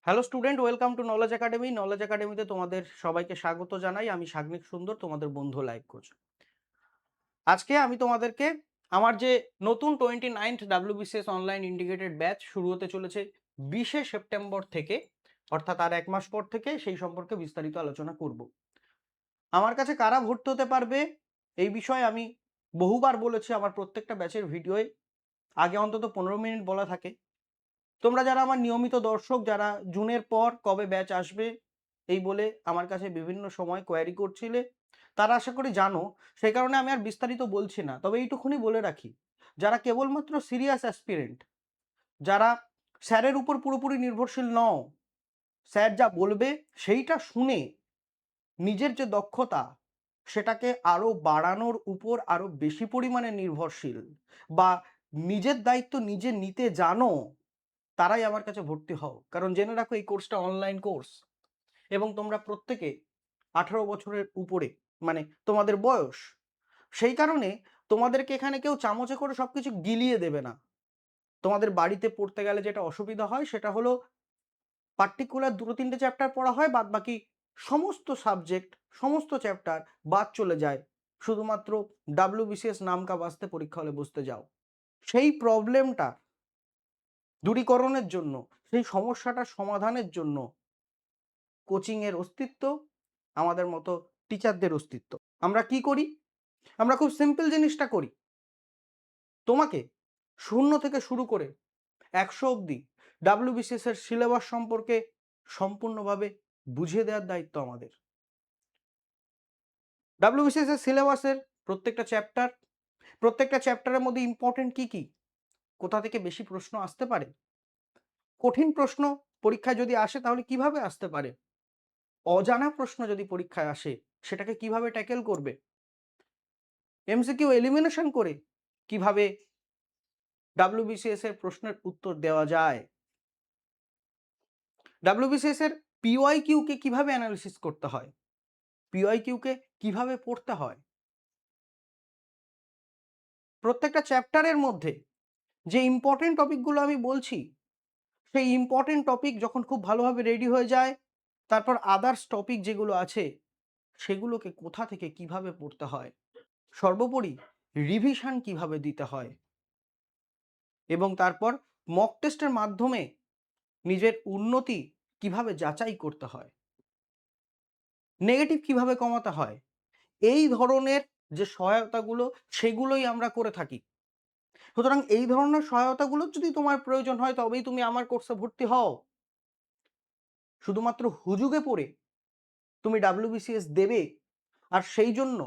Hello student, welcome to knowledge academy. Knowledge একাডেমিতে তোমাদের সবাইকে স্বাগত জানাই। আমি সাগ্নিক সুন্দর, তোমাদের বন্ধু লাইফ কোচ। আজকে আমি তোমাদেরকে আমার যে নতুন 29th WBCS online integrated batch শুরু হতে চলেছে 20শে সেপ্টেম্বর থেকে, অর্থাৎ আর এক মাস পর থেকে, সেই সম্পর্কে বিস্তারিত আলোচনা করব। আমার কাছে কারা ভর্তি হতে পারবে এই বিষয়ে আমি বহুবার বলেছি আমার প্রত্যেকটা ব্যাচের ভিডিওয়। আগে অন্তত 15 মিনিট বলা থাকে। তোমরা যারা আমার নিয়মিত দর্শক, যারা জুনের পর কবে ব্যাচ আসবে এই বলে আমার কাছে বিভিন্ন সময় কোয়ারি করছিলে, তারা আশা করি জানো। সেই কারণে আমি আর বিস্তারিত বলছি না। তবে এইটুকুনি বলে রাখি, যারা কেবলমাত্র সিরিয়াস অ্যাসপিরেন্ট, যারা স্যারের উপর পুরোপুরি নির্ভরশীল নও, স্যার যা বলবে সেইটা শুনে নিজের যে দক্ষতা সেটাকে আরো বাড়ানোর উপর আরো বেশি পরিমাণে নির্ভরশীল, বা নিজের দায়িত্ব নিজে নিতে জানো, তারাই আমার কাছে ভর্তি হও। কারণ জেনে রাখো, এই কোর্সটা অনলাইন কোর্স এবং তোমরা প্রত্যেকে 18 বছরের উপরে, মানে তোমাদের বয়স। সেই কারণে তোমাদেরকে এখানে কেউ চামচে করে সবকিছু গিলিয়ে দেবে না। তোমাদের বাড়িতে পড়তে গেলে যেটা অসুবিধা হয় সেটা হলো পার্টিকুলার দুটো তিনটে চ্যাপ্টার পড়া হয়, বাদ বাকি সমস্ত সাবজেক্ট, সমস্ত চ্যাপ্টার বাদ চলে যায়। শুধুমাত্র WBCS নাম কা বাস্তে পরীক্ষা হলে বসতে যাও। সেই প্রবলেমটা দূরীকরণের জন্য, সেই সমস্যাটার সমাধানের জন্য কোচিং এর অস্তিত্ব, আমাদের মতো টিচারদের অস্তিত্ব। আমরা কি করি? আমরা খুব সিম্পল জিনিসটা করি। তোমাকে 0 থেকে শুরু করে 100 অবধি WBCS এর সিলেবাস সম্পর্কে সম্পূর্ণভাবে বুঝিয়ে দেওয়ার দায়িত্ব আমাদের। WBCS এর সিলেবাসের প্রত্যেকটা চ্যাপ্টারের মধ্যে ইম্পর্টেন্ট কি কি, কোথা থেকে বেশি প্রশ্ন আসতে পারে, কঠিন প্রশ্ন পরীক্ষায় যদি আসে তাহলে কিভাবে আসতে পারে, অজানা প্রশ্ন যদি পরীক্ষায় আসে সেটাকে কিভাবে ট্যাকেল করবে, এমসিকিউ এলিমিনেশন করে কিভাবে WBCS এর প্রশ্নের উত্তর দেওয়া যায়, WBCS এর PYQ কে কিভাবে অ্যানালিসিস করতে হয়, PYQ কে কিভাবে পড়তে হয়, প্রত্যেকটা চ্যাপ্টারের মধ্যে যে ইম্পর্টেন্ট টপিকগুলো আমি বলছি, সেই ইম্পর্টেন্ট টপিক যখন খুব ভালোভাবে রেডি হয়ে যায়, তারপর আদার্স টপিক যেগুলো আছে সেগুলোকে কোথা থেকে কিভাবে পড়তে হয়, সর্বোপরি রিভিশন কিভাবে দিতে হয়, এবং তারপর মক টেস্টের মাধ্যমে নিজের উন্নতি কিভাবে যাচাই করতে হয়, নেগেটিভ কিভাবে কমাতে হয়, এই ধরনের যে সহায়তাগুলো সেগুলোই আমরা করে থাকি। সুতরাং এই ধরনের সহায়তাগুলো যদি তোমার প্রয়োজন হয় তবেই তুমি আমার কোর্সে ভর্তি হও। শুধুমাত্র হুজুগে পড়ে তুমি WBCS দেবে আর সেই জন্য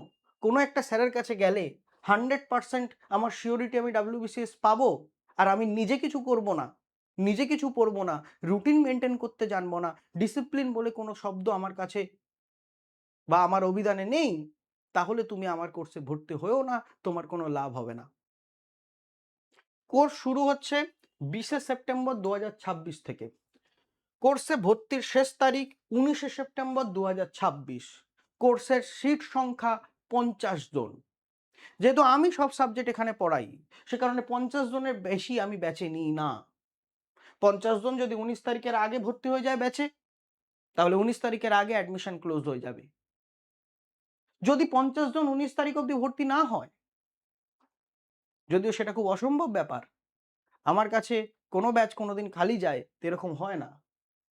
কোনো একটা স্যারের কাছে গেলে 100% আমার শিওরিটি আমি WBCS পাবো, আর আমি নিজে কিছু করব না, নিজে কিছু পড়বো না, রুটিন মেনটেন করতে জানবো না, ডিসিপ্লিন বলে কোনো শব্দ আমার কাছে বা আমার অভিধানে নেই, তাহলে তুমি আমার কোর্সে ভর্তি হয়েও না, তোমার কোনো লাভ হবে না। কোর্স শুরু হচ্ছে 20শে সেপ্টেম্বর 2026 থেকে। কোর্সে ভর্তির শেষ তারিখ 19শে সেপ্টেম্বর 2026। কোর্সের সিট সংখ্যা 50 জন। যেহেতু আমি সব সাবজেক্ট এখানে পড়াই, সে কারণে 50 জনের বেশি আমি ব্যাচে নিই না। 50 জন যদি 19 তারিখের আগে ভর্তি হয়ে যায় ব্যাচে, তাহলে 19 তারিখের আগে অ্যাডমিশন ক্লোজ হয়ে যাবে। যদি 50 জন 19 তারিখ অবধি ভর্তি না হয়, যদিও সেটা খুব অসম্ভব ব্যাপার, আমার কাছে কোনো ব্যাচ কোনোদিন খালি যায় এরকম হয় না,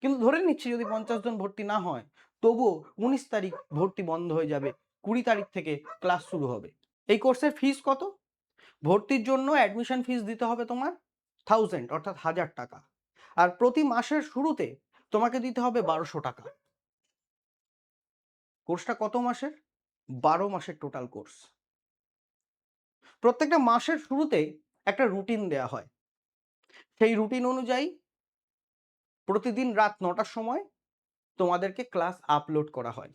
কিন্তু ধরে নিচ্ছি যদি 50 জন ভর্তি না হয়, তবুও 19 তারিখ ভর্তি বন্ধ হয়ে যাবে, 20 তারিখ থেকে ক্লাস শুরু হবে। এই কোর্সের ফিস কত? ভর্তির জন্য অ্যাডমিশন ফিস দিতে হবে তোমার 1000, অর্থাৎ 1000 টাকা। আর প্রতি মাসের শুরুতে তোমাকে দিতে হবে 1200 টাকা। কোর্সটা কত মাসের? 12 মাসের টোটাল কোর্স। প্রত্যেকটা মাসের শুরুতে একটা রুটিন দেয়া হয়। সেই রুটিন অনুযায়ী প্রতিদিন রাত 9টার সময় তোমাদেরকে ক্লাস আপলোড করা হয়।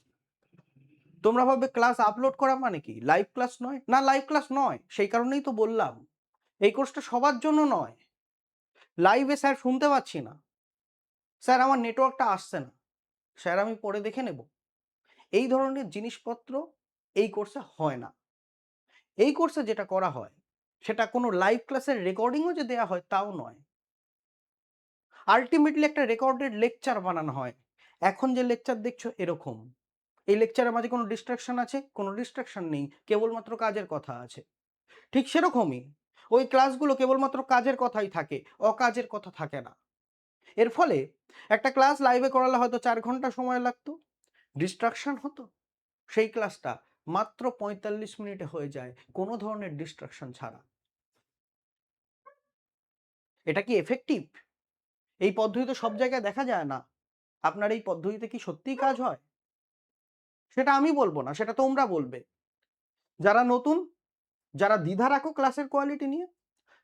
তোমরা ভাববে ক্লাস আপলোড করা মানে কি? লাইভ ক্লাস নয়? না, লাইভ ক্লাস নয়। সেই কারণেই তো বললাম এই কোর্সটা সবার জন্য নয়। লাইভে স্যার শুনতে পাচ্ছি না, স্যার আমার নেটওয়ার্কটা আসছে না, স্যার আমি পরে দেখে নেব, এই ধরনের জিনিসপত্র এই কোর্সে হয় না। এই কোর্সে যেটা করা হয় সেটা কোনো লাইভ ক্লাসের রেকর্ডিংও যে দেয়া হয় তাও নয়। আল্টিমেটলি একটা রেকর্ডেড লেকচার বানানো হয়। এখন যে লেকচার দেখছো এরকম। এই লেকচারের মাঝে কোনো ডিস্ট্রাকশন আছে? কোনো ডিস্ট্রাকশন নেই। কেবলমাত্র কাজের কথা আছে। ঠিক সেরকমই ওই ক্লাসগুলো কেবলমাত্র কাজের কথাই থাকে, অকাজের কথা থাকে না। এর ফলে একটা ক্লাস লাইভে করালে হয়তো ৪ ঘন্টা সময় লাগতো, ডিস্ট্রাকশন হতো। সেই ক্লাসটা মাত্র ৪৫ মিনিটে হয়ে যায় কোনো ধরনের ডিস্ট্রাকশন ছাড়া। এটা কি এফেক্টিভ? এই পদ্ধতি তো সব জায়গায় দেখা যায় না। আপনার এই পদ্ধতিতে কি সত্যিই কাজ হয়? সেটা আমি বলব না, সেটা তোমরা বলবে। যারা নতুন, যারা দ্বিধা রাখো ক্লাসের কোয়ালিটি নিয়ে,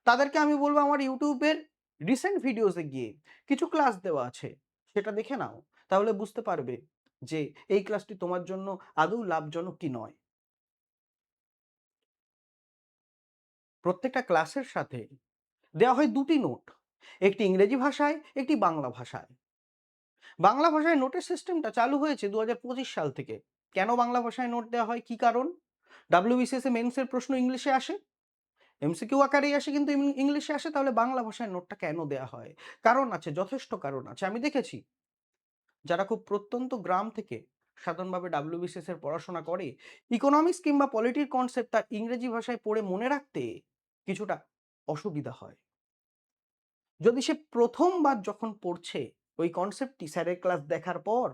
তাদেরকে আমি বলব আমার ইউটিউবের রিসেন্ট ভিডিওসে গিয়ে কিছু ক্লাস দেওয়া আছে, সেটা দেখে নাও। তাহলে বুঝতে পারবে যে এই ক্লাসটি তোমার জন্য আদৌ লাভজনক কি নয়। প্রত্যেকটা ক্লাসের সাথে দেওয়া হয় ২ টি নোট। একটি ইংরেজি ভাষায়, একটি বাংলা ভাষায়। বাংলা ভাষায় নোটের সিস্টেমটা চালু হয়েছে ২০২৫ সাল থেকে। কেন বাংলা ভাষায় নোট দেওয়া হয়? কি কারণ? WBCS এ মেন্সের প্রশ্ন ইংলিশে আসে, এমসিকিউ আকারেই আসে কিন্তু ইংলিশে আসে, তাহলে বাংলা ভাষায় নোটটা কেন দেয়া হয়? কারণ আছে, যথেষ্ট কারণ আছে। আমি দেখেছি যারা খুব প্রত্যন্ত গ্রাম থেকে সাধারণভাবে WBCS এর পড়াশোনা করে, ইকোনমিক্স কিংবা পলিটির কনসেপ্ট তার ইংরেজি ভাষায় পড়ে মনে রাখতে কিছুটা অসুবিধা হয়। যদি সে ১ম বার যখন পড়ছে ওই কনসেপ্টটি স্যারের ক্লাস দেখার পর,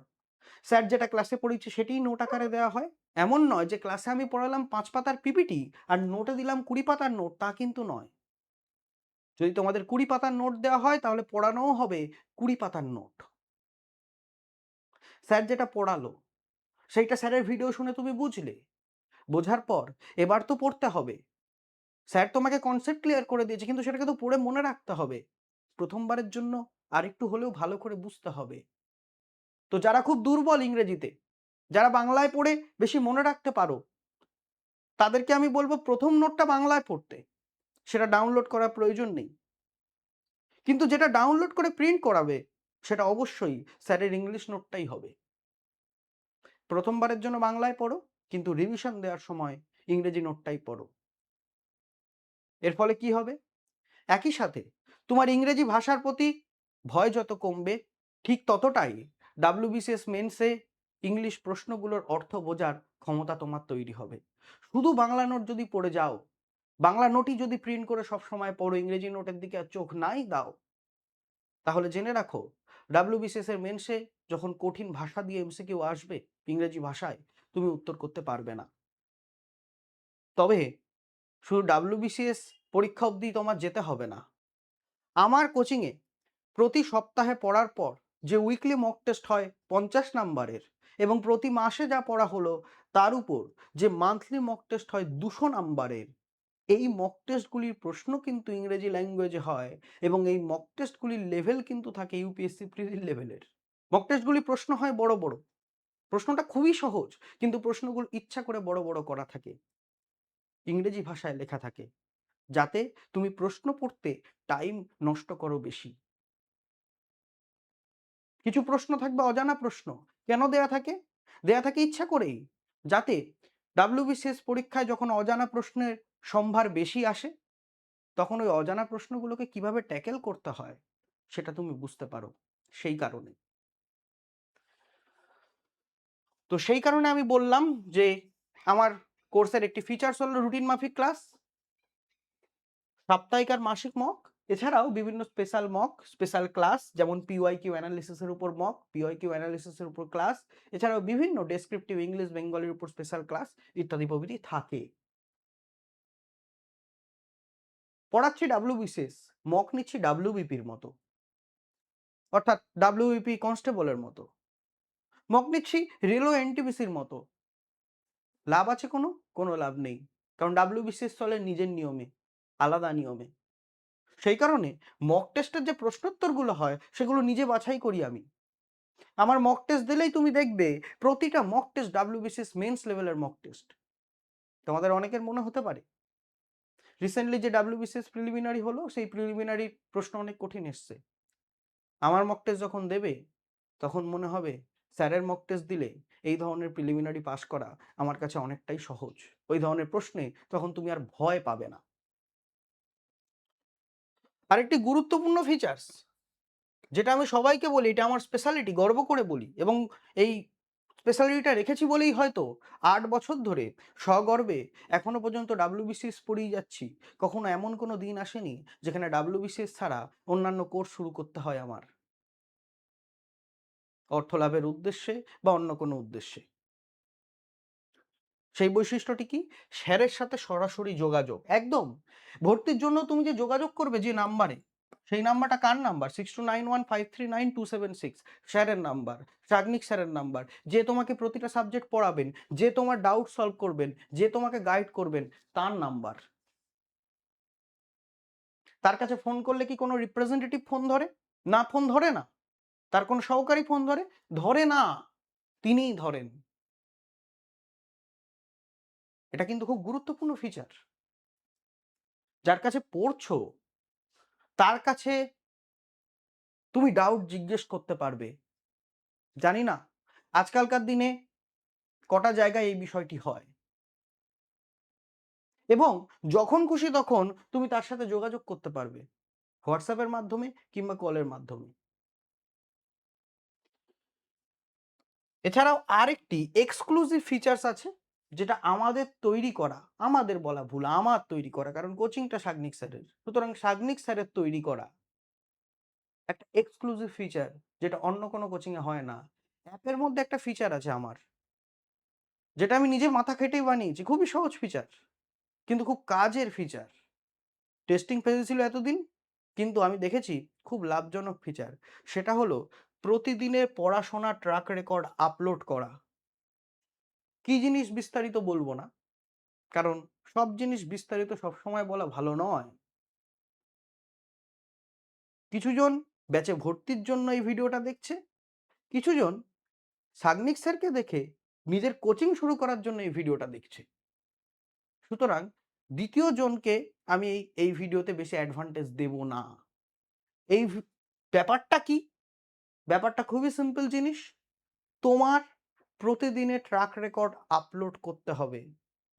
স্যার যেটা ক্লাসে পড়িয়েছে সেটিই নোট আকারে দেওয়া হয়। এমন নয় যে ক্লাসে আমি পড়ালাম ৫ পাতার পিপিটি আর নোটে দিলাম ২০ পাতার নোট, তা কিন্তু নয়। যদি তোমাদের ২০ পাতার নোট দেওয়া হয় তাহলে পড়ানোও হবে ২০ পাতার নোট। স্যার যেটা পড়ালো সেইটা স্যারের ভিডিও শুনে তুমি বুঝলে। বোঝার পর এবার তো পড়তে হবে। স্যার তোমাকে কনসেপ্ট ক্লিয়ার করে দিয়েছে কিন্তু সেটাকে তো পড়ে মনে রাখতে হবে। ১ম বারের জন্য আরেকটু হলেও ভালো করে বুঝতে হবে। তো যারা খুব দুর্বল ইংরেজিতে, যারা বাংলায় পড়ে বেশি মনে রাখতে পারো, তাদেরকে আমি বলব ১ম নোটটা বাংলায় পড়তে। সেটা ডাউনলোড করার প্রয়োজন নেই। কিন্তু যেটা ডাউনলোড করে প্রিন্ট করাবে সেটা অবশ্যই স্যারের ইংলিশ নোটটাই হবে। ১ম বারের জন্য বাংলায় পড়ো, কিন্তু রিভিশন দেওয়ার সময় ইংরেজি নোটটাই পড়ো। এর ফলে কি হবে? একই সাথে তোমার ইংরেজি ভাষার প্রতি ভয় যত কমবে, ঠিক ততটাই WBCS মেন্সে ইংলিশ প্রশ্নগুলোর অর্থ বোঝার ক্ষমতা তোমার তৈরি হবে। শুধু বাংলা নোট যদি পড়ে যাও, বাংলা নোটই যদি প্রিন্ট করে সবসময় পড়ো, ইংরেজি নোটের দিকে আর চোখ নাই দাও, তাহলে জেনে রাখো WBCS এর মেন্সে যখন কঠিন ভাষা দিয়ে এমসিকিউ আসবে ইংরেজি ভাষায়, তুমি উত্তর করতে পারবে না। তবে শুধু WBCS পরীক্ষা অবধি তোমার যেতে হবে না। আমার কোচিংয়ে প্রতি সপ্তাহে পড়ার পর যে উইকলি মক টেস্ট হয় ৫০ নাম্বারের, এবং প্রতি মাসে যা পড়া হলো তার উপর যে মান্থলি মক টেস্ট হয় ২০০ নাম্বারের, এই মক টেস্টগুলির প্রশ্ন কিন্তু ইংরেজি ল্যাঙ্গুয়েজে হয় এবং এই মক টেস্টগুলির লেভেল কিন্তু থাকে ইউপিএসসি প্রিলি লেভেলের। মক টেস্টগুলির প্রশ্ন হয় বড় বড়, প্রশ্নটা খুবই সহজ কিন্তু প্রশ্নগুলো ইচ্ছা করে বড় বড় করা থাকে, ইংরেজি ভাষায় লেখা থাকে, যাতে তুমি প্রশ্ন পড়তে টাইম নষ্ট করো বেশি। কিছু প্রশ্ন থাকবে অজানা প্রশ্ন। কেন দেয়া থাকে? দেয়া থাকে ইচ্ছা করেই। যাতে WBCS পরীক্ষায় যখন অজানা প্রশ্নের সম্ভার বেশি আসে, তখন ওই অজানা প্রশ্নগুলোকে কিভাবে ট্যাকেল করতে হয়, সেটা তুমি বুঝতে পারো। সেই কারণে। তো সেই কারণে আমি বললাম যে আমার কোর্সের একটি ফিচার্স হলো রুটিন মাফিক ক্লাস, সাপ্তাহিক আর মাসিক মক, এছাড়াও বিভিন্ন স্পেশাল মক, স্পেশাল ক্লাস, যেমন পিওয়াইকিউ অ্যানালিসিস এর উপর মক, পিওয়াইকিউ অ্যানালিসিস এর উপর ক্লাস, এছাড়াও বিভিন্ন ডেসক্রিপটিভ ইংলিশ বেঙ্গলির উপর স্পেশাল ক্লাস ইত্যাদি প্রভৃতি থাকে। পড়াচ্ছি WBCS, মক নিচ্ছি WBPর মতো, অর্থাৎ WBP কনস্টেবলের মতো। মক নিচ্ছি রেলওয়ে এনটিপিসির মতো। লাভ আছে কোনো? কোনো লাভ নেই। কারণ WBCS চলে নিজের নিয়মে, আলাদা নিয়মে। সেই কারণে মক টেস্টের যে প্রশ্নোত্তরগুলো হয় সেগুলো নিজে বাছাই করি আমি। আমার মক টেস্ট দিলেই তুমি দেখবে প্রতিটা মক টেস্ট WBCS মেন্স লেভেলের মক টেস্ট। তোমাদের অনেকের মনে হতে পারে রিসেন্টলি যে WBCS প্রিলিমিনারি হলো সেই প্রিলিমিনারি প্রশ্ন অনেক কঠিন এসছে। আমার মক টেস্ট যখন দেবে তখন মনে হবে স্যারের মক টেস্ট দিলে এই ধরনের প্রিলিমিনারি পাস করা আমার কাছে অনেকটাই সহজ। ওই ধরনের প্রশ্নে তখন তুমি আর ভয় পাবে না। আরেকটি গুরুত্বপূর্ণ ফিচার্স, যেটা আমি সবাইকে বলি, এটা আমার স্পেশালিটি, গর্ব করে বলি, এবং এই স্পেশালিটিটা রেখেছি বলেই হয়তো ৮ বছর ধরে সগর্বে এখনো পর্যন্ত WBCS পড়িয়ে যাচ্ছি। কখনো এমন কোনো দিন আসেনি যেখানে WBCS ছাড়া অন্যান্য কোর্স শুরু করতে হয় আমার, অর্থ লাভের উদ্দেশ্যে বা অন্য কোনো উদ্দেশ্যে। সেই বৈশিষ্ট্যটি কি? স্যারের সাথে সরাসরি যোগাযোগ। একদম। ভর্তির জন্য তুমি যে যোগাযোগ করবে যে নাম্বারে, সেই নাম্বারটা কার নাম্বার? 6291539276, স্যারের নাম্বার, চাগনিক স্যারের নাম্বার। যে তোমাকে প্রতিটা সাবজেক্ট পড়াবেন, যে তোমার ডাউট সলভ করবেন, যে তোমাকে গাইড করবেন, তার নাম্বার। তার কাছে ফোন করলে কি কোনো রিপ্রেজেন্টেটিভ ফোন ধরে? না, ফোন ধরে না। তার কোনো সহকারী ফোন ধরে? ধরে না। তিনিই ধরেন। এটা কিন্তু খুব গুরুত্বপূর্ণ ফিচার। যার কাছে পড়ছো তার কাছে তুমি ডাউট জিজ্ঞেস করতে পারবে। জানি না আজকালকার দিনে কটা জায়গায় এই বিষয়টি হয়, এবং যখন খুশি তখন তুমি তার সাথে যোগাযোগ করতে পারবে, হোয়াটসঅ্যাপের মাধ্যমে কিংবা কলের মাধ্যমে। এছাড়াও আরেকটি এক্সক্লুসিভ ফিচার্স আছে, যেটা আমাদের তৈরি করা, আমাদের বলা ভুল, আমার তৈরি করা, কারণ কোচিংটা সাগ্নিক স্যারের, সুতরাং সাগ্নিক স্যারের তৈরি করা একটা এক্সক্লুসিভ ফিচার, যেটা অন্য কোনো কোচিংয়ে হয় না। অ্যাপের মধ্যে একটা ফিচার আছে আমার, যেটা আমি নিজে মাথা খেটেই বানিয়েছি, খুবই সহজ ফিচার কিন্তু খুব কাজের ফিচার। টেস্টিং ফেজে ছিল এতদিন, কিন্তু আমি দেখেছি খুব লাভজনক ফিচার। সেটা হলো প্রতিদিনের পড়াশোনা ট্র্যাক রেকর্ড আপলোড করা। কি জিনিস বিস্তারিত বলবো না, কারণ সব জিনিস বিস্তারিত সবসময় বলা ভালো নয়। কিছুজন ব্যাচে ভর্তির জন্য এই ভিডিওটা দেখছে, কিছুজন সাগ্নিক স্যারকে দেখে নিজের কোচিং শুরু করার জন্য এই ভিডিওটা দেখছে। সুতরাং দ্বিতীয় জনকে আমি এই ভিডিওতে বেশি অ্যাডভান্টেজ দেব না। এই ব্যাপারটা কি? ব্যাপারটা খুবই সিম্পল জিনিস। তোমার প্রতিদিনের ট্র্যাক রেকর্ড আপলোড করতে হবে,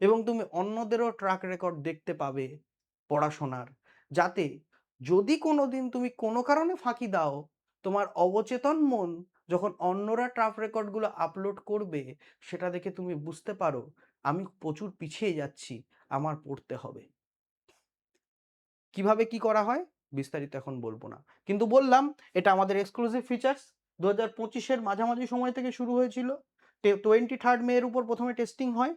এবং তুমি অন্যদেরও ট্র্যাক রেকর্ড দেখতে পাবে পড়াশোনার, যাতে যদি কোনোদিন তুমি কোনো কারণে ফাঁকি দাও, তোমার অবচেতন মন যখন অন্যরা ট্র্যাক রেকর্ডগুলো আপলোড করবে, সেটা দেখে তুমি বুঝতে পারো আমি প্রচুর পিছিয়ে যাচ্ছি, আমার পড়তে হবে। কিভাবে কি করা হয় বিস্তারিত এখন বলবো না, কিন্তু বললাম এটা আমাদের এক্সক্লুসিভ ফিচার্স। 2025-এর মাঝামাঝি সময় থেকে শুরু হয়েছিল। 23 মে এর উপর প্রথমে টেস্টিং হয়,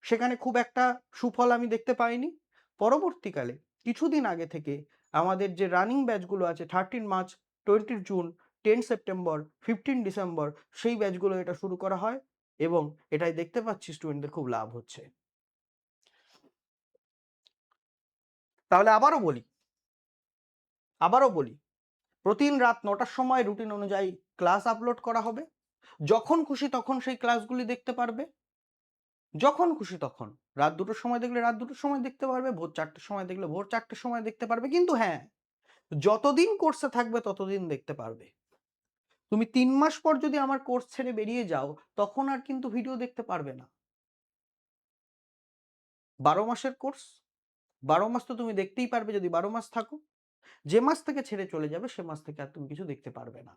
সেখানে খুব একটা সুফল আমি দেখতে পাইনি। পরবর্তীকালে কিছুদিন আগে থেকে আমাদের যে রানিং ব্যাচগুলো আছে, 13 মার্চ, 20 জুন, 10 সেপ্টেম্বর, 15 ডিসেম্বর, সেই ব্যাচগুলো এটা শুরু করা হয়, এবং এটাই দেখতে পাচ্ছি স্টুডেন্টদের খুব লাভ হচ্ছে। তাহলে আবারও বলি, প্রতিদিন রাত 9টার সময় রুটিন অনুযায়ী ক্লাস আপলোড করা হবে। যখন খুশি তখন সেই ক্লাসগুলি দেখতে পারবে, যখন খুশি তখন। রাত 2টোর সময় দেখলে রাত 2টোর সময় দেখতে পারবে, ভোর 4টের সময় দেখলে ভোর 4টের সময় দেখতে পারবে, কিন্তু হ্যাঁ, যতদিন কোর্সে থাকবে ততদিন দেখতে পারবে। তুমি 3 মাস পর যদি আমার কোর্স ছেড়ে বেরিয়ে যাও, তখন আর কিন্তু ভিডিও দেখতে পারবে না। 12 মাসের কোর্স, 12 মাস তো তুমি দেখতেই পারবে যদি 12 মাস থাকো। যে মাস থেকে ছেড়ে চলে যাবে সে মাস থেকে আর তুমি কিছু দেখতে পারবে না।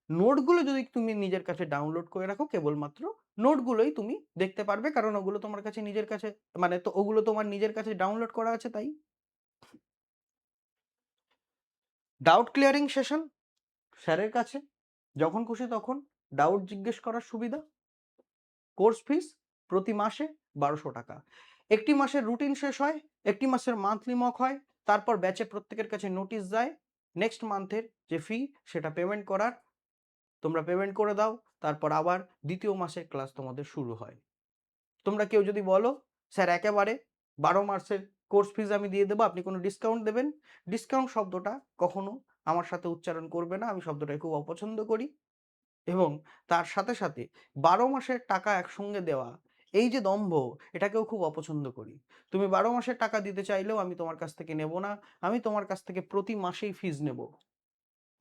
নোটগুলো যদি তুমি নিজের কাছে ডাউনলোড করে রাখো, কেবলমাত্র নোটগুলোই তুমি দেখতে পারবে, কারণ ওগুলো তোমার কাছে নিজের কাছে, মানে তো ওগুলো তোমার নিজের কাছে ডাউনলোড করা আছে তাই। ডাউট ক্লিয়ারিং সেশন স্যারের কাছে যখন খুশি তখন ডাউট জিজ্ঞেস করার সুবিধা। কোর্স ফিস প্রতি মাসে 1200 টাকা। একটি মাসের রুটিন শেষ হয়, একটি মাসের মান্থলি মক হয়, তারপর ব্যাচে প্রত্যেকের কাছে নোটিশ যায় নেক্সট মান্থের যে ফি সেটা পেমেন্ট করার। তোমরা পেমেন্ট করে দাও, তারপর আবার দ্বিতীয় মাসের ক্লাস তোমাদের শুরু হয়। তোমরা কেউ যদি বলো স্যার একেবারে 12 মাসের কোর্স ফিজ আমি দিয়ে দেবো, আপনি কোনো ডিসকাউন্ট দেবেন, ডিসকাউন্ট শব্দটা কখনো আমার সাথে উচ্চারণ করবে না, আমি শব্দটাকে খুব অপছন্দ করি। এবং তার সাথে সাথে 12 মাসের টাকা একসঙ্গে দেওয়া, এই যে দম্ভ, এটাকেও খুব অপছন্দ করি। তুমি 12 মাসের টাকা দিতে চাইলেও আমি তোমার কাছ থেকে নেব না, আমি তোমার কাছ থেকে প্রতি মাসেই ফিজ নেব,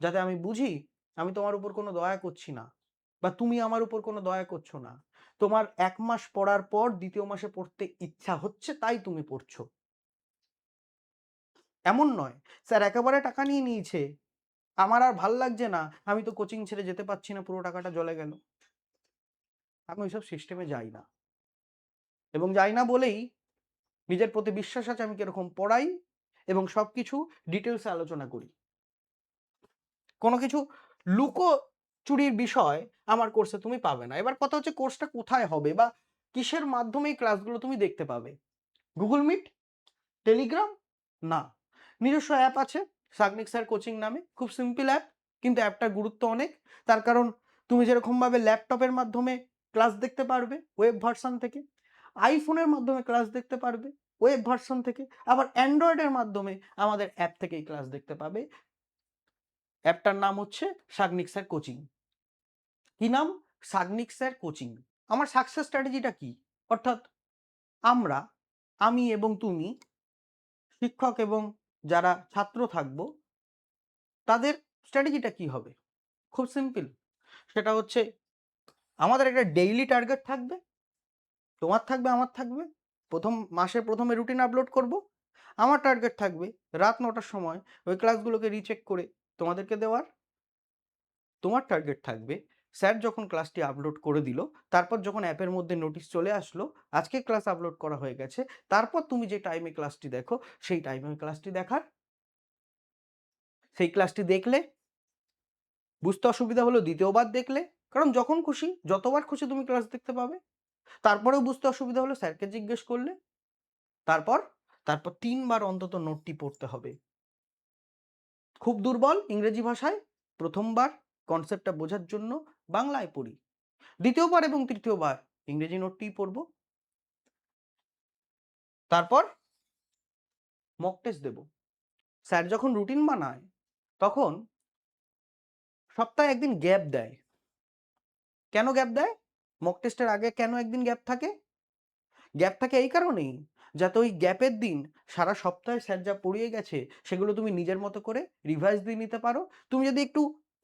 যাতে আমি বুঝি আমি তোমার উপর কোনো দয়া করছি না, বা তুমি আমার উপর কোনো দয়া করছো না। তোমার 1 মাস পড়ার পর দ্বিতীয় মাসে পড়তে ইচ্ছা হচ্ছে তাই তুমি পড়ছো, এমন নয় স্যার একেবারে টাকা নিয়ে নিয়েছে, আমার আর ভাল লাগছে না, আমি তো কোচিং ছেড়ে যেতে পারছি না, পুরো টাকাটা জলে গেল। আমি ওইসব সিস্টেমে যাই না, এবং যাই না বলেই নিজের প্রতি বিশ্বাস আছে আমি কিরকম পড়াই এবং সবকিছু ডিটেলসে আলোচনা করি। কোনো কিছু লুকোচুরির বিষয় আমার কোর্সে তুমি পাবে না। এবার কথা হচ্ছে কোর্সটা কোথায় হবে বা কিসের মাধ্যমে এই ক্লাসগুলো তুমি দেখতে পাবে? Google Meet, Telegram? না, নিজস্ব অ্যাপ আছে সাগনিক স্যার কোচিং নামে, খুব সিম্পল অ্যাপ, কিন্তু অ্যাপটার গুরুত্ব অনেক। তার কারণ তুমি যেরকমভাবে ল্যাপটপের মাধ্যমে ক্লাস দেখতে পারবে ওয়েব ভার্সন থেকে, আইফোনের মাধ্যমে ক্লাস দেখতে পারবে ওয়েব ভার্সন থেকে, আবার অ্যান্ড্রয়েডের মাধ্যমে আমাদের অ্যাপ থেকেই ক্লাস দেখতে পাবে। অ্যাপটার নাম হচ্ছে সাগনিক স্যার কোচিং। কি নাম? Sagnik sir coaching. আমার সাকসেস স্ট্র্যাটেজিটা কি? অর্থাৎ আমরা, আমি এবং তুমি, শিক্ষক এবং যারা ছাত্র থাকবো, তাদের স্ট্র্যাটেজিটা কি হবে? খুব সিম্পল। সেটা হচ্ছে আমাদের একটা ডেইলি টার্গেট থাকবে, তোমার থাকবে, আমার থাকবে। মাসের প্রথমে রুটিন আপলোড করব। আমার টার্গেট থাকবে রাত ৯টার সময় ওই ক্লাসগুলোকে রিচেক করে তোমাদেরকে দেওয়ার। তোমার টার্গেট থাকবে স্যার যখন ক্লাসটি আপলোড করে দিল, তারপর যখন অ্যাপের মধ্যে নোটিশ চলে আসলো আজকে ক্লাস আপলোড করা হয়ে গেছে, তারপর তুমি যে টাইমে ক্লাসটি দেখো সেই টাইমে ক্লাসটি দেখার। সেই ক্লাসটি দেখলে বুঝতে অসুবিধা হলো দ্বিতীয়বার দেখলে, কারণ যখন খুশি যতবার খুশি তুমি ক্লাস দেখতে পাবে। তারপরেও বুঝতে অসুবিধা হলো স্যারকে জিজ্ঞেস করলে। তারপর তারপর ৩ বার অন্তত নোটটি পড়তে হবে। খুব দুর্বল ইংরেজি ভাষায়, প্রথমবার কনসেপ্টটা বোঝার জন্য বাংলায় পড়ি, দ্বিতীয়বার এবং তৃতীয়বার ইংরেজি নোটটিই পড়ব। তারপর মক টেস্ট দেব। স্যার যখন রুটিন বানায় তখন সপ্তাহে একদিন গ্যাপ দেয়। কেন গ্যাপ দেয়? মক টেস্টের আগে কেন একদিন গ্যাপ থাকে? গ্যাপ থাকে এই কারণেই, যাতে ওই গ্যাপের দিন সারা সপ্তাহে স্যার যা পড়িয়ে গেছে সেগুলো তুমি নিজের মতো করে রিভাইজ দিয়ে নিতে পারো। তুমি যদি একটু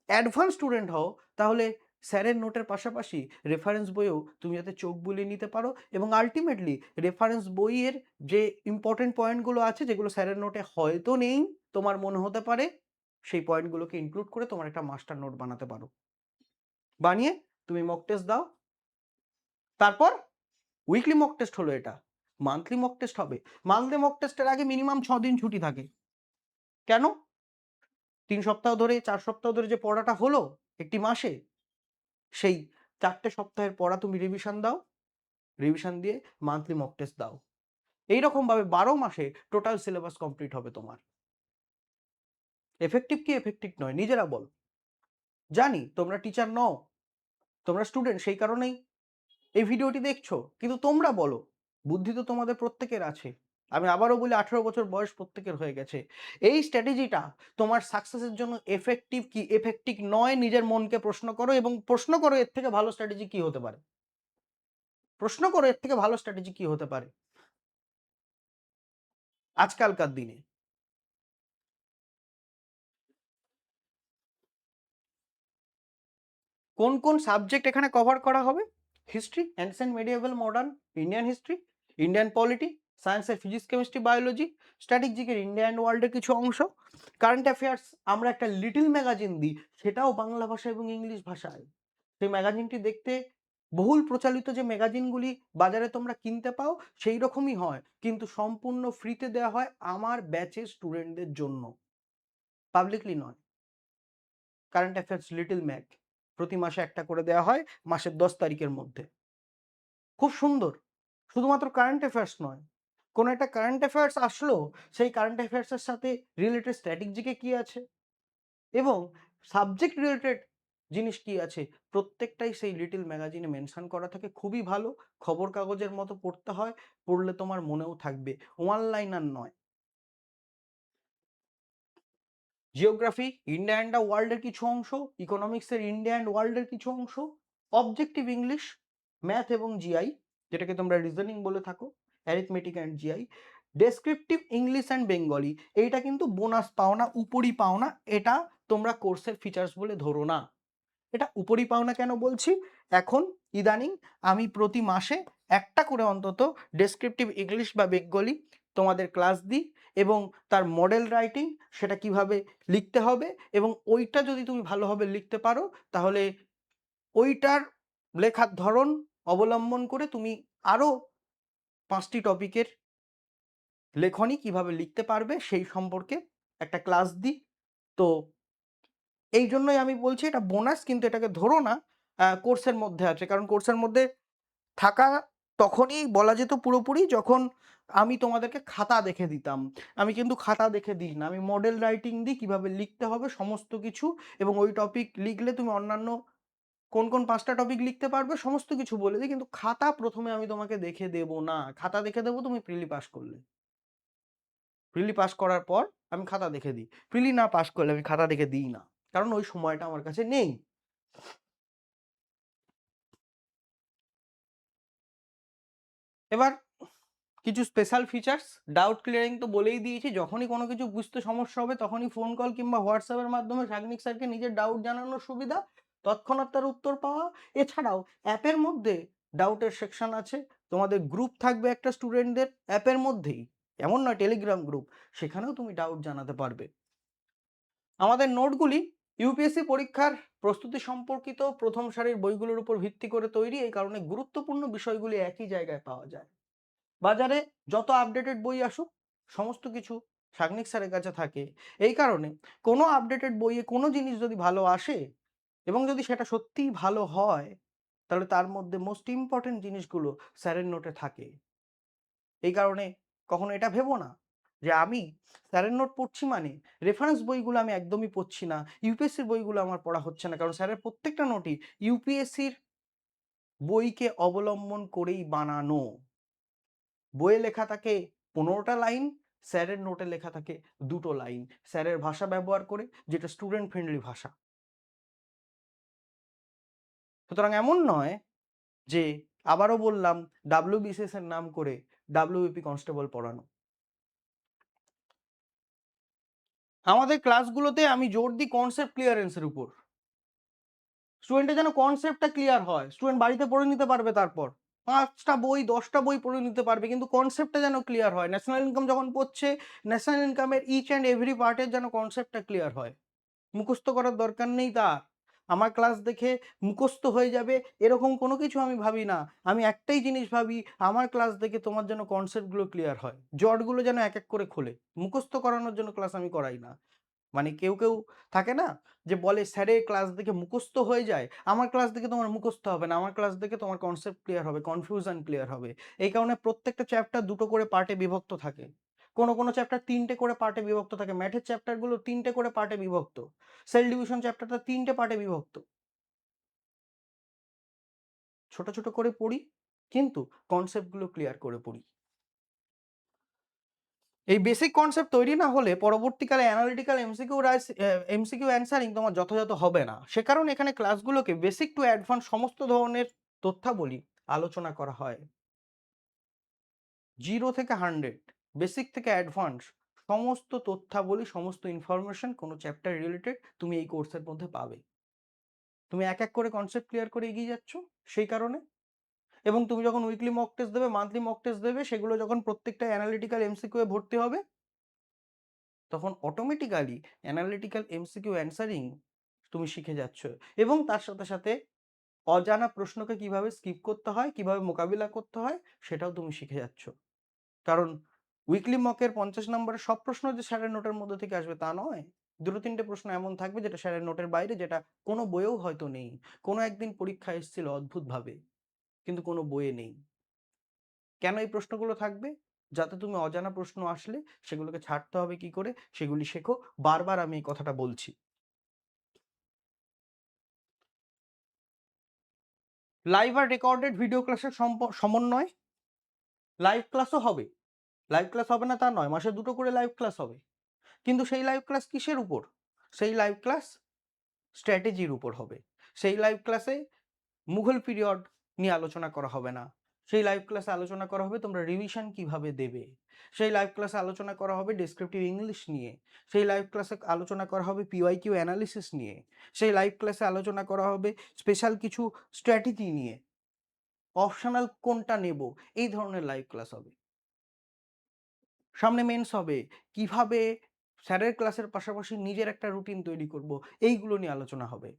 অ্যাডভান্স স্টুডেন্ট হও তাহলে স্যারের নোটের পাশাপাশি রেফারেন্স বইও তুমি যাতে চোখ বুলিয়ে নিতে পারো, এবং আলটিমেটলি রেফারেন্স বইয়ের যে ইম্পর্টেন্ট পয়েন্টগুলো আছে যেগুলো স্যারের নোটে হয়তো নেই, তোমার মনে হতে পারে, সেই পয়েন্টগুলোকে ইনক্লুড করে তোমার একটা মাস্টার নোট বানাতে পারো। বানিয়ে তুমি মক টেস্ট দাও। তারপর উইকলি মক টেস্ট হলো, এটা মান্থলি মক টেস্ট হবে। মান্থলি মক টেস্টের আগে মিনিমাম 6 দিন ছুটি থাকে। কেন? 3 সপ্তাহ ধরে 4 সপ্তাহ ধরে যে পড়াটা হলো একটি মাসে, সেই 4টে সপ্তাহের পড়া তুমি রিভিশন দাও, রিভিশন দিয়ে মান্থলি মক টেস্ট দাও। এইরকম ভাবে 12 মাসে টোটাল সিলেবাস কমপ্লিট হবে তোমার। এফেক্টিভ কি এফেক্টিভ নয় নিজেরা বলো। জানি তোমরা টিচার নও, তোমরা স্টুডেন্ট, সেই কারণেই এই ভিডিওটি দেখছো, কিন্তু তোমরা বলো, বুদ্ধি তো তোমাদের প্রত্যেকের আছে। আমি আবারও বলি 18 বছর বয়স প্রত্যেকের হয়ে গেছে। এই স্ট্র্যাটেজিটা তোমার সাকসেসের জন্য এফেক্টিভ কি এফেক্টিভ নয় নিজের মনকে প্রশ্ন করো, এবং প্রশ্ন করো এর থেকে ভালো স্ট্র্যাটেজি কি হতে পারে। প্রশ্ন করো এর থেকে ভালো স্ট্র্যাটেজি কি হতে পারে আজকালকার দিনে। কোন কোন সাবজেক্ট এখানে কভার করা হবে? History, ancient, medieval, modern, Indian history, Indian polity, সায়েন্সের ফিজিক্স, কেমিস্ট্রি, বায়োলজি, স্ট্র্যাটেজিকের ইন্ডিয়া অ্যান্ড ওয়ার্ল্ডের কিছু অংশ, কারেন্ট অ্যাফেয়ার্স। আমরা একটা লিটল ম্যাগাজিন দিই, সেটাও বাংলা ভাষা এবং ইংলিশ ভাষায়। সেই ম্যাগাজিনটি দেখতে বহুল প্রচালিত যে ম্যাগাজিনগুলি বাজারে তোমরা কিনতে পাও সেই রকমই হয়, কিন্তু সম্পূর্ণ ফ্রিতে দেওয়া হয় আমার ব্যাচের স্টুডেন্টদের জন্য, পাবলিকলি নয়। কারেন্ট অ্যাফেয়ার্স লিটল ম্যাগ প্রতি মাসে একটা করে দেওয়া হয় মাসের 10 তারিখের মধ্যে। খুব সুন্দর। শুধুমাত্র কারেন্ট অ্যাফেয়ার্স নয়, কোনো একটা কারেন্ট অ্যাফেয়ার্স আসলো, সেই কারেন্ট অ্যাফেয়ার্সের সাথে রিলেটেড স্ট্র্যাটেজিকে কি আছে এবং সাবজেক্ট রিলেটেড জিনিস কি আছে, প্রত্যেকটাই সেই লিটল ম্যাগাজিনে মেনশন করা থাকে। খুবই ভালো, খবর কাগজের মতো পড়তে হয়, পড়লে তোমার মনেও থাকবে, ওয়ান লাইনার নয়। জিওগ্রাফি, ইন্ডিয়া অ্যান্ড দ্য ওয়ার্ল্ডের কিছু অংশ, ইকোনমিক্সের ইন্ডিয়া অ্যান্ড ওয়ার্ল্ডের কিছু অংশ, অবজেক্টিভ ইংলিশ, ম্যাথ এবং জিআই, যেটাকে তোমরা রিজনিং বলে থাকো, arithmetic and GI, descriptive English and Bengali. এইটা কিন্তু বোনাস পাও না, উপরি পাও না, এটা তোমরা কোর্সের ফিচার্স বলে ধরো না। এটা উপরি পাও না কেন বলছি, এখন ইদানিং আমি প্রতি মাসে একটা করে অন্তত ডেসক্রিপটিভ ইংলিশ বা বেঙ্গলি তোমাদের ক্লাস দিই এবং তার মডেল রাইটিং সেটা কিভাবে লিখতে হবে, এবং ওইটা যদি তুমি ভালোভাবে লিখতে পারো তাহলে ওইটার লেখার ধরন অবলম্বন করে তুমি আরও 5টি টপিকের লেখনী কিভাবে লিখতে পারবে সেই সম্পর্কে একটা ক্লাস দিই। তো এই জন্যই আমি বলছি এটা বোনাস, কিন্তু এটাকে ধরো না কোর্সের মধ্যে আছে, কারণ কোর্সের মধ্যে থাকা তখনই বলা যেত পুরোপুরি যখন আমি তোমাদেরকে খাতা দেখে দিতাম। আমি কিন্তু খাতা দেখে দিই না, আমি মডেল রাইটিং দিই কিভাবে লিখতে হবে সমস্ত কিছু, এবং ওই টপিক লিখলে তুমি অন্যান্য কোন কোন 5টা টপিক লিখতে পারবে সমস্ত কিছু বলে দিই, কিন্তু খাতা প্রথমে আমি তোমাকে দেখে দেব না। খাতা দেখে দেবো তুমি প্রিলি পাস করলে, প্রিলি পাস করার পর আমি খাতা দেখে দিই, প্রিলি না পাস করলে আমি খাতা দেখে দিই না, কারণ ওই সময়টা আমার কাছে নেই। এবার কিছু স্পেশাল ফিচার্স, ডাউট ক্লিয়ারিং তো বলেই দিয়েছি, যখনই কোনো কিছু বুঝতে সমস্যা হবে তখনই ফোন কল কিংবা হোয়াটসঅ্যাপের মাধ্যমে সাগ্নিক স্যারকে নিজের ডাউট জানানোর সুবিধা, তৎক্ষণাৎ তার উত্তর পাওয়া। এছাড়াও অ্যাপের মধ্যে ডাউটের সেকশন আছে, তোমাদের গ্রুপ থাকবে একটা স্টুডেন্টদের অ্যাপের মধ্যেই, এমন নয় টেলিগ্রাম গ্রুপ, সেখানেও তুমি ডাউট জানাতে পারবে। আমাদের নোটগুলি ইউপিএসসি পরীক্ষার প্রস্তুতি সম্পর্কিত প্রথম সারির বইগুলোর উপর ভিত্তি করে তৈরি, এই কারণে গুরুত্বপূর্ণ বিষয়গুলি একই জায়গায় পাওয়া যায়। বাজারে যত আপডেটেড বই আসুক সমস্ত কিছু সাগ্নিক স্যারের কাছে থাকে, এই কারণে কোনো আপডেটেড বইয়ে কোনো জিনিস যদি ভালো আসে এবং যদি সেটা সত্যিই ভালো হয়, তাহলে তার মধ্যে মোস্ট ইম্পর্টেন্ট জিনিসগুলো স্যারের নোটে থাকে। এই কারণে কখনো এটা ভেবো না যে আমি স্যারের নোট পড়ছি মানে রেফারেন্স বইগুলো আমি একদমই পড়ছি না, ইউপিএসসির বইগুলো আমার পড়া হচ্ছে না, কারণ স্যারের প্রত্যেকটা নোটই ইউপিএসসির বইকে অবলম্বন করেই বানানো। বইয়ে লেখা থাকে 15টা লাইন, স্যারের নোটে লেখা থাকে 2টো লাইন, স্যারের ভাষা ব্যবহার করে, যেটা স্টুডেন্ট ফ্রেন্ডলি ভাষা। সুতরাং এমন নয় যে, আবারও বললাম, ডাব্লিউবিসিএস এর নাম করে ডাব্লিউবিপি কনস্টেবল পড়ানো। আমাদের ক্লাসগুলোতে আমি জোর দিই কনসেপ্ট ক্লিয়ারেন্সের উপর। স্টুডেন্টের যেন কনসেপ্টটা ক্লিয়ার হয়, স্টুডেন্ট বাড়িতে পড়ে নিতে পারবে, তারপর 5টা বই 10টা বই পড়ে নিতে পারবে, কিন্তু কনসেপ্টটা যেন ক্লিয়ার হয়। ন্যাশনাল ইনকাম যখন পড়ছে, ন্যাশনাল ইনকামের ইচ অ্যান্ড এভরি পার্টের যেন কনসেপ্টটা ক্লিয়ার হয়। মুখস্থ করার দরকার নেই তার। আমার ক্লাস দেখে মুখস্থ হয়ে যাবে এরকম কোনো কিছু আমি ভাবি না। আমি একটাই জিনিস ভাবি, আমার ক্লাস দেখে তোমার যেন কনসেপ্টগুলো ক্লিয়ার হয়, জটগুলো যেন এক এক করে খোলে। মুখস্থ করানোর জন্য ক্লাস আমি করাই না। মানে কেউ থাকে না যে বলে স্যারের ক্লাস দেখে মুখস্থ হয়ে যায়, আমার ক্লাস দেখে তোমার মুখস্থ হবে না, আমার ক্লাস দেখে তোমার কনসেপ্ট ক্লিয়ার হবে, কনফিউশন ক্লিয়ার হবে। এই কারণে প্রত্যেকটা চ্যাপ্টার 2টো করে পার্টে বিভক্ত থাকে, কোনো চ্যাপ্টার 3টে করে পার্টে বিভক্ত থাকে, ম্যাথের চ্যাপ্টারগুলো 3টে করে পার্টে বিভক্ত, সেল ডিভিশন চ্যাপ্টারটা 3টে পার্টে বিভক্ত। ছোট ছোট করে পড়ি, কিন্তু কনসেপ্টগুলো ক্লিয়ার করে পড়ি। এই বেসিক কনসেপ্ট তৈরি না হলে পরবর্তীকালে অ্যানালিটিক্যাল এমসিকিউ অ্যানসারিং তোমার যথাযথ হবে না। সে কারণে এখানে ক্লাসগুলোকে বেসিক টু অ্যাডভান্স সমস্ত ধরনের তথ্যাবলী আলোচনা করা হয়। 0 থেকে 100, বেসিক থেকে অ্যাডভান্স সমস্ত তথ্যাবলী, সমস্ত ইনফরমেশন কোনো চ্যাপ্টার রিলেটেড তুমি এই কোর্সের মধ্যে পাবে। তুমি এক এক করে কনসেপ্ট ক্লিয়ার করে এগিয়ে যাচ্ছ সেই কারণে। এবং তুমি যখন উইকলি মক টেস্ট দেবে, মান্থলি মক টেস্ট দেবে, সেগুলো যখন প্রত্যেকটা অ্যানালিটিক্যাল এমসিকিউ এ ভর্তি হবে, তখন অটোমেটিক্যালি অ্যানালিটিক্যাল এমসিকিউ অ্যানসারিং তুমি শিখে যাচ্ছ, এবং তার সাথে সাথে অজানা প্রশ্নকে কিভাবে স্কিপ করতে হয়, কিভাবে মোকাবিলা করতে হয়, সেটাও তুমি শিখে যাচ্ছ। কারণ উইকলি মকের 50 নম্বরের সব প্রশ্ন যে স্যারের নোটের মধ্যে থেকে আসবে তা নয়। 2-3টে প্রশ্ন এমন থাকবে যেটা স্যারের নোটের বাইরে, যেটা কোনো বইয়েও হয়তো নেই। কোনো একদিন পরীক্ষা এসেছিল অদ্ভুতভাবে, কিন্তু কোনো বইয়ে নেই। কেন এই প্রশ্নগুলো থাকবে? যাতে তুমি অজানা প্রশ্ন আসলে সেগুলোকে ছাড়তে হবে কি করে, সেগুলি শেখো। বারবার আমি এই কথাটা বলছি। লাইভ আর রেকর্ডেড ভিডিও ক্লাসের সমন্বয়। লাইভ ক্লাসও হবে। লাইভ ক্লাস হবে না তা নয়, মাসে 2টো করে লাইভ ক্লাস হবে। কিন্তু সেই লাইভ ক্লাস কিসের উপর? সেই লাইভ ক্লাস স্ট্র্যাটেজির উপর হবে। সেই লাইভ ক্লাসে মুঘল পিরিয়ড নিয়ে আলোচনা করা হবে না। সেই লাইভ ক্লাসে আলোচনা করা হবে তোমরা রিভিশন কিভাবে দেবে। সেই লাইভ ক্লাসে আলোচনা করা হবে ডেসক্রিপটিভ ইংলিশ নিয়ে। সেই লাইভ ক্লাসে আলোচনা করা হবে পিওয়াইকিউ অ্যানালিসিস নিয়ে। সেই লাইভ ক্লাসে আলোচনা করা হবে স্পেশাল কিছু স্ট্র্যাটেজি নিয়ে। অপশনাল কোনটা নেব, এই ধরনের লাইভ ক্লাস হবে। সামনে মেন্স হবে, কিভাবে স্যারের ক্লাসের পাশাপাশি নিজের একটা রুটিন তৈরি করব, এইগুলো নিয়ে আলোচনা হবে।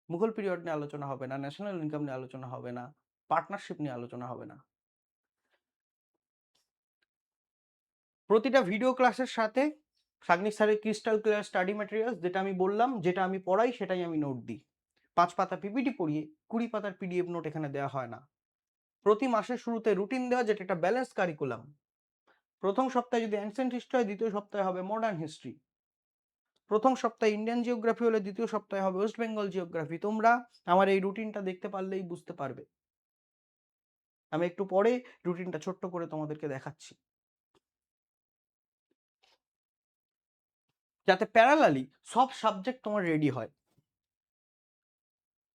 মুঘল পিরিয়ড নিয়ে আলোচনা হবে না, ন্যাশনাল ইনকাম নিয়ে আলোচনা হবে না, পার্টনারশিপ নিয়ে আলোচনা হবে না। প্রতিটা ভিডিও ক্লাসের সাথে সাগ্নিক স্যারের ক্রিস্টাল ক্লিয়ার স্টাডি ম্যাটেরিয়ালস, যেটা আমি বললাম, যেটা আমি পড়াই সেটাই আমি নোট দিই। ৫ পাতা পিপিটি পড়িয়ে ২০ পাতার পিডিএফ নোট এখানে দেওয়া হয় না। প্রতি মাসের শুরুতে রুটিন দেওয়া, যেটা একটা ব্যালেন্স কারিকুলাম। প্রথম সপ্তাহে যদি অ্যানসিয়েন্ট হিস্ট্রি হয়, দ্বিতীয় সপ্তাহে হবে মডার্ন হিস্ট্রি। প্রথম সপ্তাহে ইন্ডিয়ান জিওগ্রাফি হলে দ্বিতীয় সপ্তাহে হবে ওয়েস্ট বেঙ্গল জিওগ্রাফি। তোমরা আমার এই রুটিনটা দেখতে পারলেই বুঝতে পারবে। আমি একটু পরে রুটিনটা ছোট্ট করে তোমাদেরকে দেখাচ্ছি, যাতে প্যারালালি সব সাবজেক্ট তোমার রেডি হয়।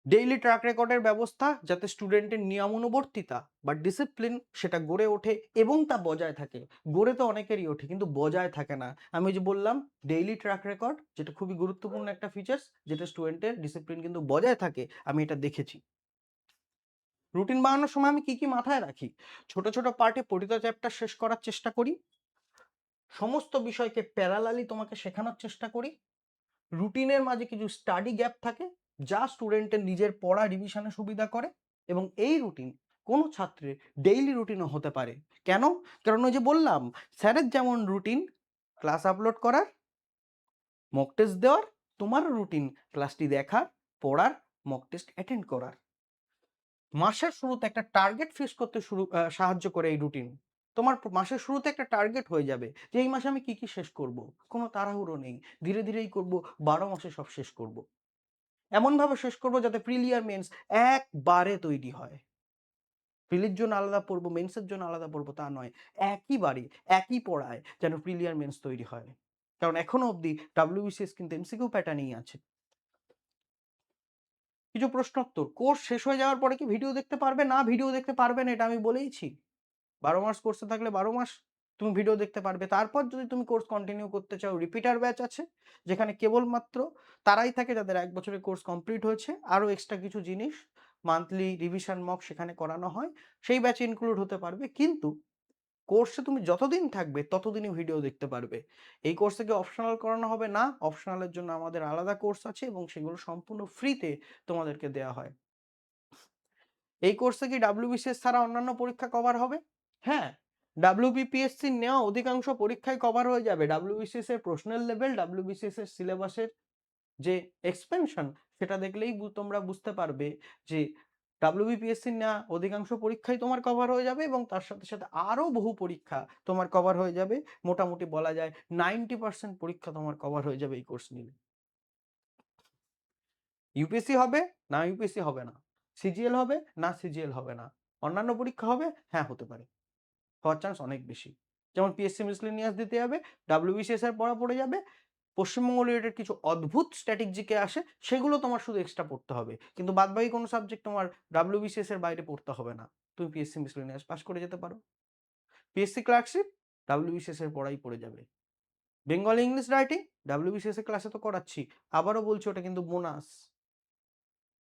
ডেইলি ট্র্যাক রেকর্ডের ব্যবস্থা, যাতে স্টুডেন্টের নিয়মানুবর্তিতা বা ডিসিপ্লিন সেটা গড়ে ওঠে এবং তা বজায় থাকে। গড়ে তো অনেকেরই ওঠে, কিন্তু বজায় থাকে না। আমি যে বললাম ডেইলি ট্র্যাক রেকর্ড, যেটা খুবই গুরুত্বপূর্ণ একটা ফিচার্স, যেটা স্টুডেন্টের ডিসিপ্লিন কিন্তু বজায় থাকে, আমি এটা দেখেছি। রুটিন বানানোর সময় আমি কি কি মাথায় রাখি? ছোট ছোট পার্টে প্রতিটা চ্যাপ্টার শেষ করার চেষ্টা করি। সমস্ত বিষয়কে প্যারালালি তোমাকে শেখানোর চেষ্টা করি। রুটিনের মাঝে কিছু স্টাডি গ্যাপ থাকে, যা স্টুডেন্টের নিজের পড়া রিভিশনে সুবিধা করে। এবং এই রুটিন কোনো ছাত্রের ডেইলি রুটিনও হতে পারে। কেন? কারণ ওই যে বললাম, স্যারের যেমন রুটিন ক্লাস আপলোড করার, মক টেস্ট দেওয়ার, তোমারও রুটিন ক্লাসটি দেখার, পড়ার, মক টেস্ট অ্যাটেন্ড করার। মাসের শুরুতে একটা টার্গেট ফিক্স করতে সাহায্য করে এই রুটিন। তোমার মাসের শুরুতে একটা টার্গেট হয়ে যাবে যে এই মাসে আমি কি কি শেষ করব। কোনো তাড়াহুড়ো নেই, ধীরে ধীরেই করব, ১২ মাসে সব শেষ করব। এমনভাবে শেষ করব যাতে প্রিলিয়ার মেন্স একবারে তৈরি হয়। প্রিলির জন্য আলাদা পড়বো, মেন্সের জন্য আলাদা পড়বো, তা নয়। একই বাড়ি, একই পড়ায় যেন প্রিলিয়ার মেন্স তৈরি হয়। কারণ এখনো অবধি ডাব্লিউবিসিএস কিন্তু এমসিকিউ প্যাটার্নেই আছে। কিছু প্রশ্নোত্তর, কোর্স শেষ হয়ে যাওয়ার পরে কি ভিডিও দেখতে পারবে? না, ভিডিও দেখতে পারবে না, এটা আমি বলেইছি। ১২ মাস কোর্সে থাকলে ১২ মাস তুমি ভিডিও দেখতে পারবে। তারপর যদি তুমি কোর্স কন্টিনিউ করতে চাও, রিপিটার ব্যাচ আছে, যেখানে কেবলমাত্র তারাই থাকে যাদের ১ বছরের কোর্স কমপ্লিট হয়েছে। আরো এক্সট্রা কিছু জিনিস মান্থলি রিভিশন মক সেখানে করানো হয়, সেই ব্যাচে ইনক্লুড হতে পারবে। কিন্তু কোর্সে তুমি যতদিন থাকবে ততদিনই ভিডিও দেখতে পারবে। এই কোর্সে কি অপশনাল করানো হবে? না, অপশনালের জন্য আমাদের আলাদা কোর্স আছে এবং সেগুলো সম্পূর্ণ ফ্রিতে তোমাদেরকে দেওয়া হয়। এই কোর্সে কি ডাব্লিউবিসিএস ছাড়া অন্যান্য পরীক্ষা কভার হবে? হ্যাঁ, ডাব্লিউবিপিএসসির নেওয়া অধিকাংশ পরীক্ষায় কভার হয়ে যাবে। ডাব্লিউবিসিএস এর প্রশ্নের লেভেল, ডাব্লিউবিসিএস এর সিলেবাসের যে এক্সপেনশন, সেটা দেখলেই তোমরা বুঝতে পারবে যে ডাব্লিউবিপিএসসির নেওয়া অধিকাংশ পরীক্ষাই তোমার কভার হয়ে যাবে এবং তার সাথে সাথে আরো বহু পরীক্ষা তোমার কভার হয়ে যাবে। মোটামুটি বলা যায় 90% পরীক্ষা তোমার কভার হয়ে যাবে এই কোর্স নিলে। ইউপিএসসি হবে? না, ইউপিএসসি হবে না। সিজিএল হবে? না, সিজিএল হবে না। অন্যান্য পরীক্ষা হবে? হ্যাঁ, হতে পারে। হওয়ার চান্স অনেক বেশি। যেমন পিএসসি মিসলেনিয়াস দিতে হবে, ডাব্লিউবিসিএস এর পড়া পড়ে যাবে। পশ্চিমবঙ্গ রিলেটেড কিছু অদ্ভুত স্ট্যাটিক জিকে আসে, সেগুলো তোমার শুধু এক্সট্রা পড়তে হবে। কিন্তু বাদবাকি কোনো সাবজেক্ট তোমার ডাব্লিউবিসিএস এর বাইরে পড়তে হবে না। তুমি পিএসসি মিসলেনিয়াস পাস করে যেতে পারো। পিএসসি ক্লার্কশিপ ডাব্লিউবিসিএস এর পড়াই পড়ে যাবে। বেঙ্গলি ইংলিশ রাইটিং ডাব্লিউবিসিএস এর ক্লাসে তো করাচ্ছি। আবারও বলছি, ওটা কিন্তু বোনাস।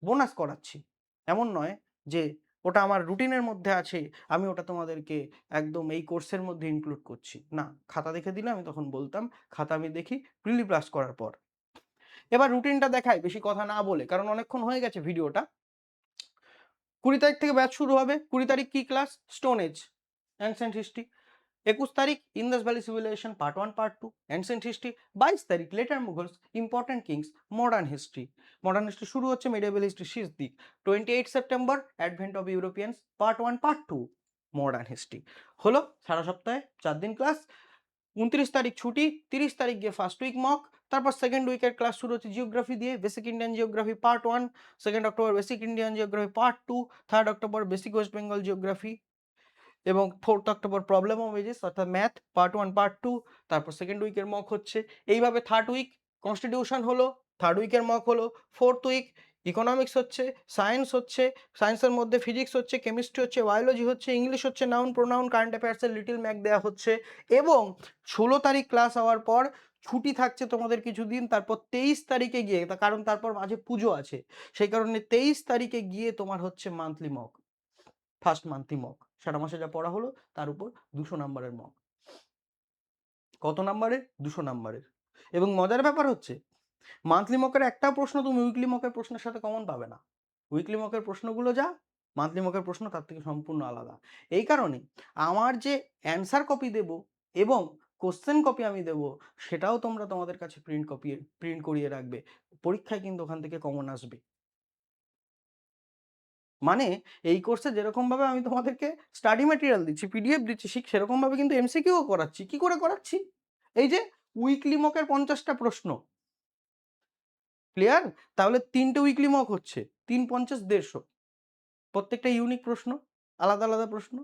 বোনাস করাচ্ছি। এমন নয় যে ওটা আমার রুটিনের মধ্যে আছে, আমি ওটা তোমাদেরকে একদম এই কোর্সের মধ্যে ইনক্লুড করছি। না, খাতা দেখে দিলে আমি তখন বলতাম। খাতা আমি দেখি প্রিলি পাস করার পর। এবার রুটিনটা দেখাই বেশি কথা না বলে, কারণ অনেকক্ষণ হয়ে গেছে ভিডিওটা। ২০ তারিখ থেকে ব্যাচ শুরু হবে। ২০ তারিখ কি class? Stone age, ancient history. ২১ তারিখ Indus valley civilization part 1 part 2 ancient history. ২২ তারিখ later Mughals, important kings, modern history. Modern history শুরু হচ্ছে মিডিয়েভাল হিস্ট্রি শেষ দিক। 28 September advent of Europeans part 1 part 2 modern history. হলো সারা সপ্তাহে 4 দিন ক্লাস। ২৯ তারিখ ছুটি, ৩০ তারিখ গিয়ে ফার্স্ট উইক মক, তারপর সেকেন্ড উইকের ক্লাস শুরু হচ্ছে জিওগ্রাফি দিয়ে, basic Indian geography part 1, 2 October basic Indian geography part 2, 3 October basic West Bengal geography এবং 4 অক্টোবর প্রবলেম অফ এজেস অর্থাৎ ম্যাথ পার্ট 1 পার্ট 2। তারপর সেকেন্ড উইকের মক হচ্ছে। এইভাবে থার্ড উইক কনস্টিটিউশন হলো, থার্ড উইকের মক হলো। ফোর্থ উইক ইকোনমিক্স হচ্ছে, science হচ্ছে, সায়েন্সের মধ্যে ফিজিক্স হচ্ছে, কেমিস্ট্রি হচ্ছে, বায়োলজি হচ্ছে, ইংলিশ হচ্ছে, নাউন প্রোনাউন কারেন্ট অ্যাফেয়ার্সের লিটল ম্যাক দেওয়া হচ্ছে। এবং 16 তারিখ ক্লাস হওয়ার পর ছুটি থাকছে তোমাদের কিছুদিন। তারপর 23 তারিখে গিয়ে, কারণ তারপর মাঝে পুজো আছে, সেই কারণে 23 তারিখে গিয়ে তোমার হচ্ছে monthly mock, first monthly mock. সারা মাসে যা পড়া হলো তার উপর 200 নাম্বারের মক। কত নাম্বারের? 200 নাম্বারের। এবং মজার ব্যাপার হচ্ছে মান্থলি মকের একটাও প্রশ্ন তুমি উইকলি মকের প্রশ্নের সাথে কমন পাবে না। উইকলি মকের প্রশ্নগুলো যা, মান্থলি মকের প্রশ্ন তার থেকে সম্পূর্ণ আলাদা। এই কারণে আমার যে অ্যান্সার কপি দেব এবং কোশ্চেন কপি আমি দেব সেটাও তোমরা তোমাদের কাছে প্রিন্ট করিয়ে রাখবে। পরীক্ষায় কিন্তু ওখান থেকে কমন আসবে। মানে এই কোর্সে যেরকমভাবে আমি তোমাদেরকে স্টাডি ম্যাটেরিয়াল দিচ্ছি, পিডিএফ দিচ্ছি, ঠিক সেরকমভাবে কিন্তু এমসিকিউও করাচ্ছি। কি করে করাচ্ছি? এই যে উইকলি মকের ৫০ টা প্রশ্ন। ক্লিয়ার? তাহলে ৩ টে উইকলি মক হচ্ছে। ৩ ৫০ ১৫০। প্রত্যেকটা ইউনিক প্রশ্ন, আলাদা, আলাদা প্রশ্ন।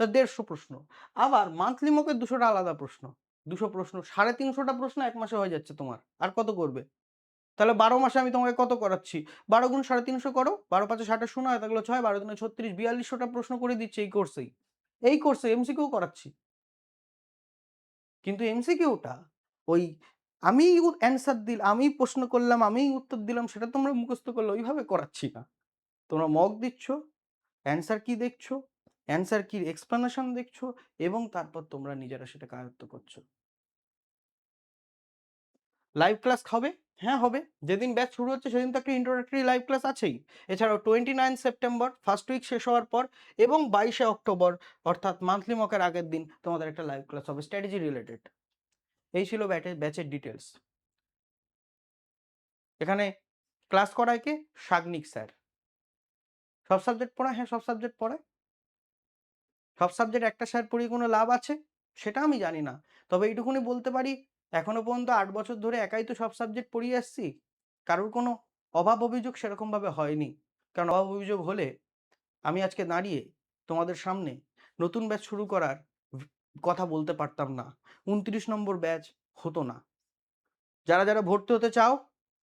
তা ১৫০ প্রশ্ন। আবার মান্থলি মকের ২০০ টা আলাদা প্রশ্ন। ২০০ প্রশ্ন, ৩৫০ টা প্রশ্ন ১ মাসে হয়ে যাচ্ছে তোমার। আর কত করবে? তাহলে ১২ মাসে আমি তোমাকে কত করাচ্ছি? ১২ গুণ ৩৫০ করো। ১২ ৫ ষাট এর শূন্য হয়, থাকলো ৬, ১২ দুগুণে ৩৬, ৪২০০ টা প্রশ্ন করে দিচ্ছি এই কোর্সেই। এই কোর্সে এমসিকিউ করাচ্ছি। কিন্তু এমসিকিউটা ওই আমিই অ্যান্সার আমিই প্রশ্ন করলাম, আমিই উত্তর দিলাম সেটা তোমরা মুখস্থ করলে ওইভাবে করাচ্ছি না। তোমরা মক দিচ্ছ, অ্যান্সার কি দেখছো, অ্যান্সার কির এক্সপ্লানেশন দেখছো এবং তারপর তোমরা নিজেরা সেটাকে আয়ত্ত করছো। লাইভ ক্লাস হবে? হ্যাঁ, হবে। যেদিন ব্যাচ শুরু হচ্ছে সেদিন তো একটা ইন্ট্রোডাক্টরি লাইভ ক্লাস আছেই। এছাড়াও 29 সেপ্টেম্বর ফার্স্ট উইক শেষ হওয়ার পর এবং 22শে অক্টোবর অর্থাৎ মান্থলি মকের আগের দিন তোমাদের একটা লাইভ ক্লাস হবে স্ট্র্যাটেজি রিলেটেড। এই ছিল ব্যাচের ডিটেলস। এখানে ক্লাস করায় কে? সাগ্নিক স্যার। সব সাবজেক্ট পড়ায়? হ্যাঁ, সব সাবজেক্ট পড়ায়। সব সাবজেক্ট একটা স্যার পড়িয়ে কোনো লাভ আছে? সেটা আমি জানি না। তবে এইটুকুনি বলতে পারি, এখনো পর্যন্ত ৮ বছর ধরে একাই তো সব সাবজেক্ট পড়িয়ে আসছি। কারোর কোনো অভাব অভিযোগ সেরকমভাবে হয়নি। কারণ অভাব অভিযোগ হলে আমি আজকে দাঁড়িয়ে তোমাদের সামনে নতুন ব্যাচ শুরু করার কথা বলতে পারতাম না। ২৯ নম্বর ব্যাচ হতো না। যারা ভর্তি হতে চাও,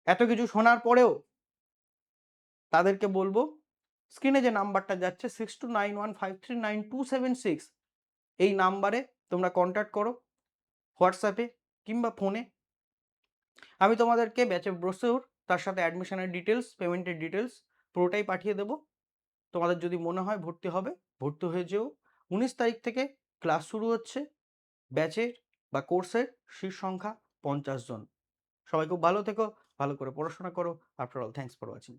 এত কিছু শোনার পরেও তাদেরকে বলবো স্ক্রিনে যে নাম্বারটা যাচ্ছে 6291539276 এই নাম্বারে তোমরা কন্ট্যাক্ট করো হোয়াটসঅ্যাপে কিংবা ফোনে। আমি তোমাদেরকে ব্যাচের ব্রোশিওর তার সাথে অ্যাডমিশনের ডিটেলস, পেমেন্টের ডিটেলস পুরোটাই পাঠিয়ে দেবো। তোমাদের যদি মনে হয় ভর্তি হবে, ভর্তি হয়ে যেও। ১৯ তারিখ থেকে ক্লাস শুরু হচ্ছে। ব্যাচের বা কোর্সের সিট সংখ্যা ৫০ জন। সবাই খুব ভালো থেকো, ভালো করে পড়াশোনা করো। After all thanks for watching.